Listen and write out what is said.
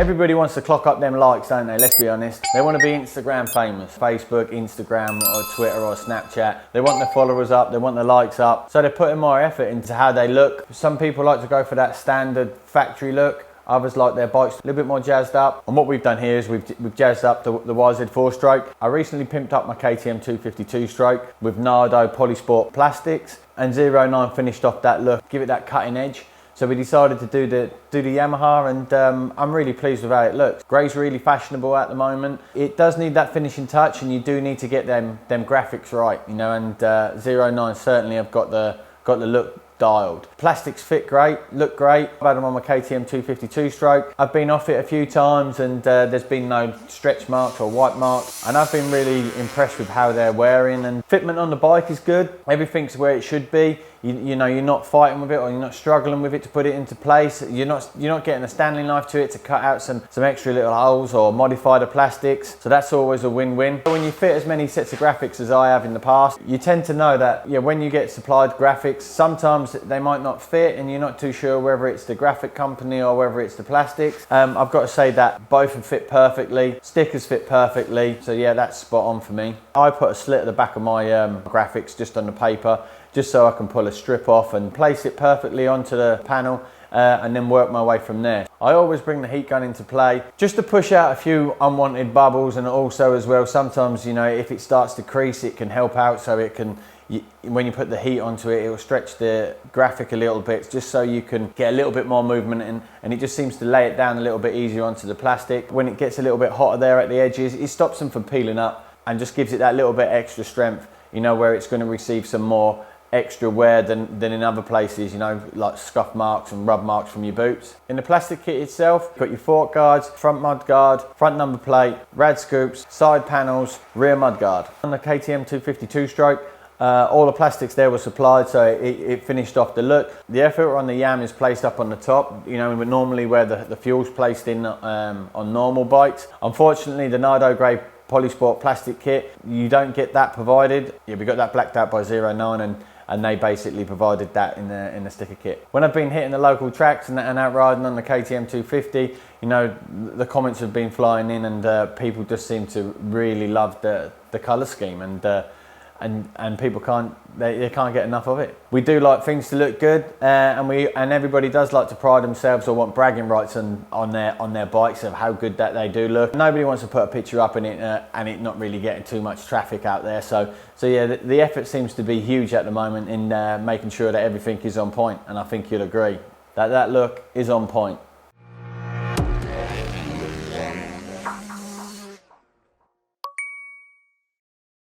Everybody wants to clock up them likes, don't they? Let's be honest. They want to be Instagram famous. Facebook, Instagram, or Twitter, or Snapchat. They want their followers up, they want the likes up. So they're putting more effort into how they look. Some people like to go for that standard factory look. Others like their bikes a little bit more jazzed up. And what we've done here is we've jazzed up the YZ-4 stroke. I recently pimped up my KTM 252 stroke with Nardo Polisport plastics, and 09 finished off that look, give it that cutting edge. So we decided to do the Yamaha, and I'm really pleased with how it looks. Grey's really fashionable at the moment. It does need that finishing touch, and you do need to get them graphics right, you know. And 09 certainly have got the look dialed. Plastics fit great, look great. I've had them on my KTM 252 stroke. I've been off it a few times, and there's been no stretch marks or white marks, and I've been really impressed with how they're wearing. And fitment on the bike is good. Everything's where it should be. You know, you're not fighting with it, or you're not struggling with it to put it into place. You're not getting a Stanley knife to it to cut out some extra little holes or modify the plastics. So that's always a win-win. When you fit as many sets of graphics as I have in the past, you tend to know that, yeah, when you get supplied graphics, sometimes they might not fit, and you're not too sure whether it's the graphic company or whether it's the plastics. I've got to say that both have fit perfectly. Stickers fit perfectly. So yeah, that's spot on for me. I put a slit at the back of my graphics just on the paper, just so I can pull a strip off and place it perfectly onto the panel, and then work my way from there. I always bring the heat gun into play just to push out a few unwanted bubbles, and also as well, sometimes, you know, if it starts to crease, it can help out, so it can, when you put the heat onto it, it will stretch the graphic a little bit, just so you can get a little bit more movement in, and it just seems to lay it down a little bit easier onto the plastic. When it gets a little bit hotter there at the edges, it stops them from peeling up and just gives it that little bit extra strength, you know, where it's going to receive some more extra wear than in other places, you know, like scuff marks and rub marks from your boots. In the plastic kit itself, you've got your fork guards, front mud guard, front number plate, rad scoops, side panels, rear mud guard. On the KTM 252 stroke, all the plastics there were supplied, so it finished off the look. The air filter on the Yam is placed up on the top, you know, normally where the fuel's placed in on normal bikes. Unfortunately, the Nardo Grey Polisport plastic kit, you don't get that provided. Yeah, we got that blacked out by 09, and they basically provided that in the sticker kit. When I've been hitting the local tracks and out riding on the KTM 250, you know, the comments have been flying in, and people just seem to really love the colour scheme, and people can't get enough of it. We do like things to look good, and everybody does like to pride themselves or want bragging rights on their bikes of how good that they do look. Nobody wants to put a picture up in it and it not really getting too much traffic out there. So yeah, the effort seems to be huge at the moment in making sure that everything is on point, and I think you'll agree that look is on point.